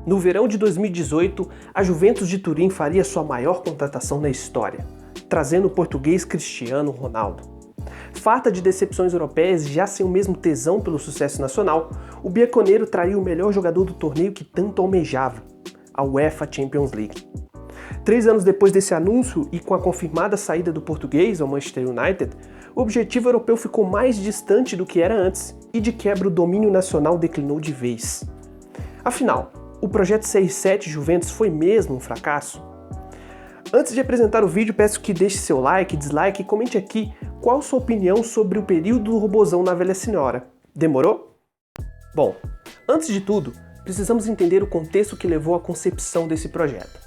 No verão de 2018, a Juventus de Turim faria sua maior contratação na história, trazendo o português Cristiano Ronaldo. Farta de decepções europeias e já sem o mesmo tesão pelo sucesso nacional, o bianconeiro traria o melhor jogador do torneio que tanto almejava, a UEFA Champions League. 3 anos depois desse anúncio e com a confirmada saída do português ao Manchester United, o objetivo europeu ficou mais distante do que era antes e de quebra o domínio nacional declinou de vez. Afinal, o projeto CR7 Juventus foi mesmo um fracasso? Antes de apresentar o vídeo, peço que deixe seu like, dislike e comente aqui qual sua opinião sobre o período do robozão na velha senhora. Demorou? Bom, antes de tudo, precisamos entender o contexto que levou à concepção desse projeto.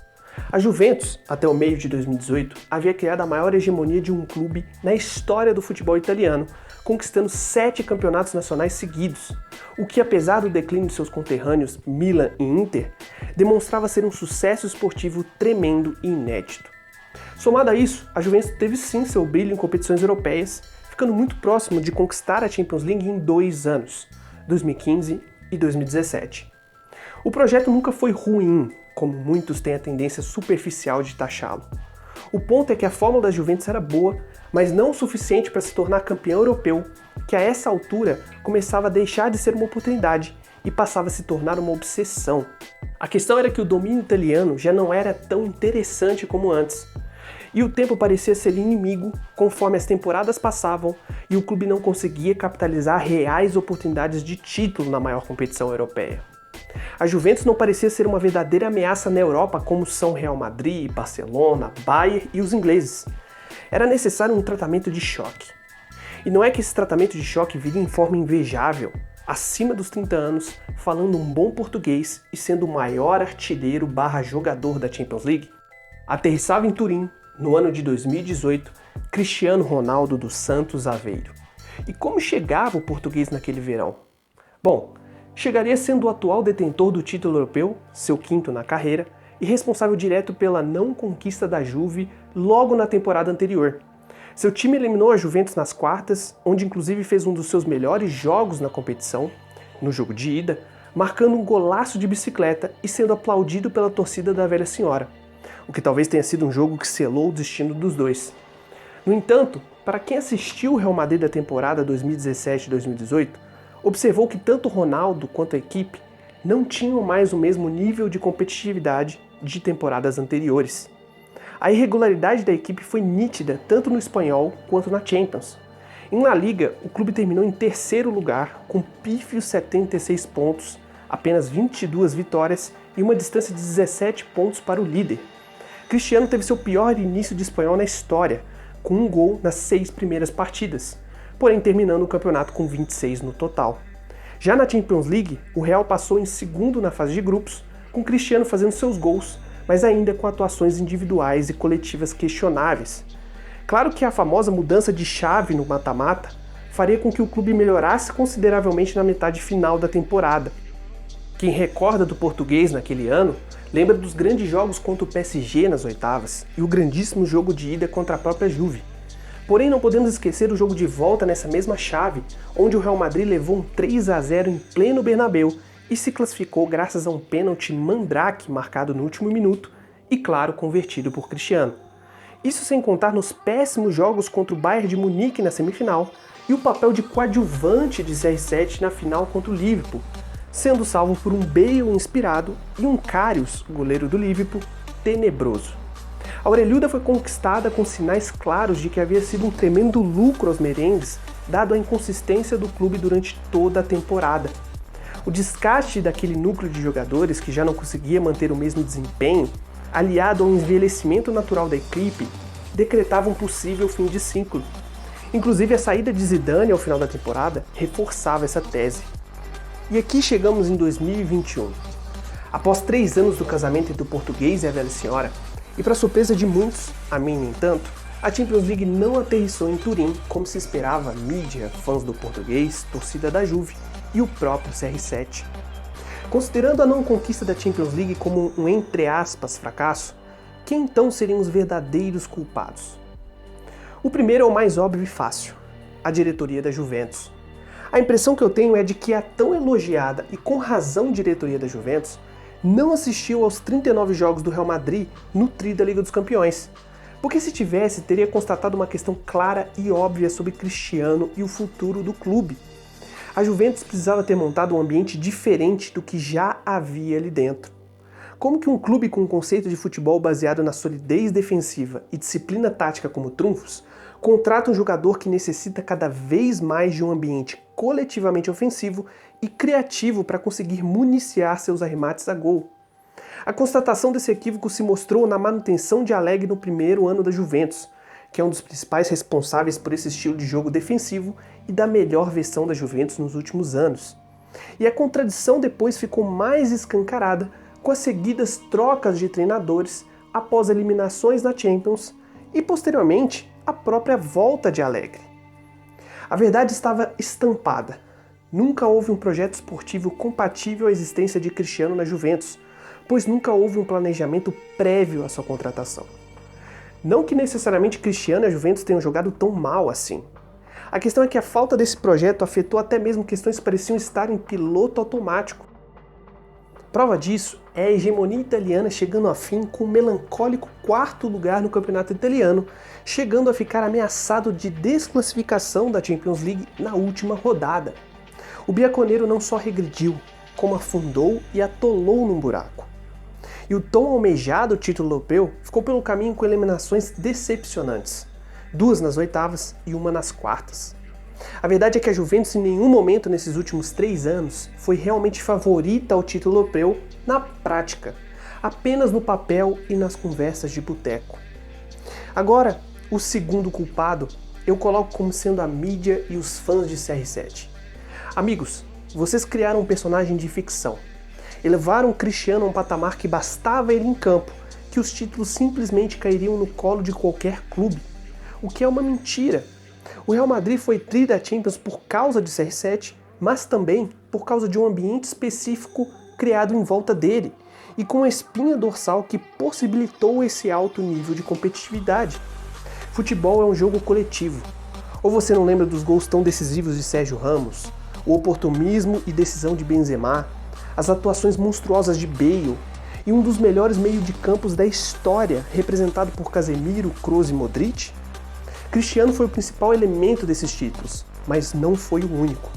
A Juventus, até o meio de 2018, havia criado a maior hegemonia de um clube na história do futebol italiano, conquistando 7 campeonatos nacionais seguidos, o que, apesar do declínio de seus conterrâneos Milan e Inter, demonstrava ser um sucesso esportivo tremendo e inédito. Somado a isso, a Juventus teve sim seu brilho em competições europeias, ficando muito próximo de conquistar a Champions League em 2 anos, 2015 e 2017. O projeto nunca foi ruim, como muitos têm a tendência superficial de taxá-lo. O ponto é que a fórmula da Juventus era boa, mas não o suficiente para se tornar campeão europeu, que a essa altura começava a deixar de ser uma oportunidade e passava a se tornar uma obsessão. A questão era que o domínio italiano já não era tão interessante como antes, e o tempo parecia ser inimigo conforme as temporadas passavam e o clube não conseguia capitalizar reais oportunidades de título na maior competição europeia. A Juventus não parecia ser uma verdadeira ameaça na Europa como são Real Madrid, Barcelona, Bayern e os ingleses. Era necessário um tratamento de choque. E não é que esse tratamento de choque viria em forma invejável, acima dos 30 anos, falando um bom português e sendo o maior artilheiro / jogador da Champions League? Aterrissava em Turim, no ano de 2018, Cristiano Ronaldo dos Santos Aveiro. E como chegava o português naquele verão? Bom, chegaria sendo o atual detentor do título europeu, seu 5º na carreira, e responsável direto pela não conquista da Juve logo na temporada anterior. Seu time eliminou a Juventus nas quartas, onde inclusive fez um dos seus melhores jogos na competição, no jogo de ida, marcando um golaço de bicicleta e sendo aplaudido pela torcida da velha senhora, o que talvez tenha sido um jogo que selou o destino dos dois. No entanto, para quem assistiu o Real Madrid da temporada 2017-2018, observou que tanto Ronaldo quanto a equipe não tinham mais o mesmo nível de competitividade de temporadas anteriores. A irregularidade da equipe foi nítida tanto no espanhol quanto na Champions. Em La Liga, o clube terminou em 3º lugar, com pífios 76 pontos, apenas 22 vitórias e uma distância de 17 pontos para o líder. Cristiano teve seu pior início de espanhol na história, com 1 gol nas 6 primeiras partidas, porém terminando o campeonato com 26 no total. Já na Champions League, o Real passou em 2º na fase de grupos, com Cristiano fazendo seus gols, mas ainda com atuações individuais e coletivas questionáveis. Claro que a famosa mudança de chave no mata-mata faria com que o clube melhorasse consideravelmente na metade final da temporada. Quem recorda do português naquele ano, lembra dos grandes jogos contra o PSG nas oitavas e o grandíssimo jogo de ida contra a própria Juve. Porém, não podemos esquecer o jogo de volta nessa mesma chave, onde o Real Madrid levou um 3-0 em pleno Bernabéu e se classificou graças a um pênalti mandrake marcado no último minuto e, claro, convertido por Cristiano. Isso sem contar nos péssimos jogos contra o Bayern de Munique na semifinal e o papel de coadjuvante de CR7 na final contra o Liverpool, sendo salvo por um Bale inspirado e um Karius, goleiro do Liverpool, tenebroso. A orelhuda foi conquistada com sinais claros de que havia sido um tremendo lucro aos merengues, dado a inconsistência do clube durante toda a temporada. O desgaste daquele núcleo de jogadores que já não conseguia manter o mesmo desempenho, aliado ao envelhecimento natural da equipe, decretava um possível fim de ciclo. Inclusive a saída de Zidane ao final da temporada reforçava essa tese. E aqui chegamos em 2021. Após 3 anos do casamento entre o português e a velha senhora, e para surpresa de muitos, a mim nem tanto, a Champions League não aterrissou em Turim como se esperava mídia, fãs do português, torcida da Juve e o próprio CR7. Considerando a não conquista da Champions League como um entre aspas fracasso, quem então seriam os verdadeiros culpados? O primeiro é o mais óbvio e fácil, a diretoria da Juventus. A impressão que eu tenho é de que a tão elogiada e com razão diretoria da Juventus não assistiu aos 39 jogos do Real Madrid no tri da Liga dos Campeões. Porque se tivesse, teria constatado uma questão clara e óbvia sobre Cristiano e o futuro do clube. A Juventus precisava ter montado um ambiente diferente do que já havia ali dentro. Como que um clube com um conceito de futebol baseado na solidez defensiva e disciplina tática como trunfos, contrata um jogador que necessita cada vez mais de um ambiente coletivamente ofensivo e criativo para conseguir municiar seus arremates a gol? A constatação desse equívoco se mostrou na manutenção de Allegri no primeiro ano da Juventus, que é um dos principais responsáveis por esse estilo de jogo defensivo e da melhor versão da Juventus nos últimos anos. E a contradição depois ficou mais escancarada com as seguidas trocas de treinadores após eliminações na Champions e, posteriormente, a própria volta de Allegri. A verdade estava estampada. Nunca houve um projeto esportivo compatível à existência de Cristiano na Juventus, pois nunca houve um planejamento prévio à sua contratação. Não que necessariamente Cristiano e a Juventus tenham jogado tão mal assim. A questão é que a falta desse projeto afetou até mesmo questões que pareciam estar em piloto automático. Prova disso é a hegemonia italiana chegando ao fim com um melancólico quarto lugar no campeonato italiano, chegando a ficar ameaçado de desclassificação da Champions League na última rodada. O bianconero não só regrediu, como afundou e atolou num buraco. E o tão almejado título europeu ficou pelo caminho com eliminações decepcionantes. 2 nas oitavas e 1 nas quartas. A verdade é que a Juventus em nenhum momento nesses últimos 3 anos foi realmente favorita ao título europeu na prática, apenas no papel e nas conversas de boteco. Agora, o segundo culpado eu coloco como sendo a mídia e os fãs de CR7. Amigos, vocês criaram um personagem de ficção. Elevaram Cristiano a um patamar que bastava ele em campo, que os títulos simplesmente cairiam no colo de qualquer clube, o que é uma mentira. O Real Madrid foi tri da Champions por causa de CR7, mas também por causa de um ambiente específico criado em volta dele, e com a espinha dorsal que possibilitou esse alto nível de competitividade. Futebol é um jogo coletivo. Ou você não lembra dos gols tão decisivos de Sérgio Ramos, o oportunismo e decisão de Benzema, as atuações monstruosas de Bale e um dos melhores meio-de-campos da história, representado por Casemiro, Kroos e Modric? Cristiano foi o principal elemento desses títulos, mas não foi o único.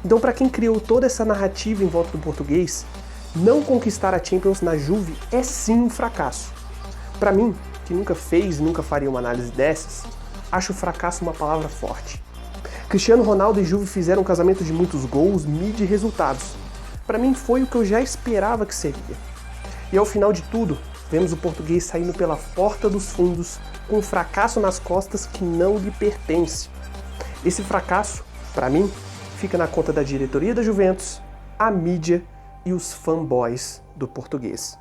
Então, para quem criou toda essa narrativa em volta do português, não conquistar a Champions na Juve é sim um fracasso. Para mim, que nunca fez e nunca faria uma análise dessas, acho fracasso uma palavra forte. Cristiano Ronaldo e Juve fizeram um casamento de muitos gols, mídia e resultados. Para mim foi o que eu já esperava que seria. E ao final de tudo, vemos o português saindo pela porta dos fundos com um fracasso nas costas que não lhe pertence. Esse fracasso, para mim, fica na conta da diretoria da Juventus, a mídia e os fanboys do português.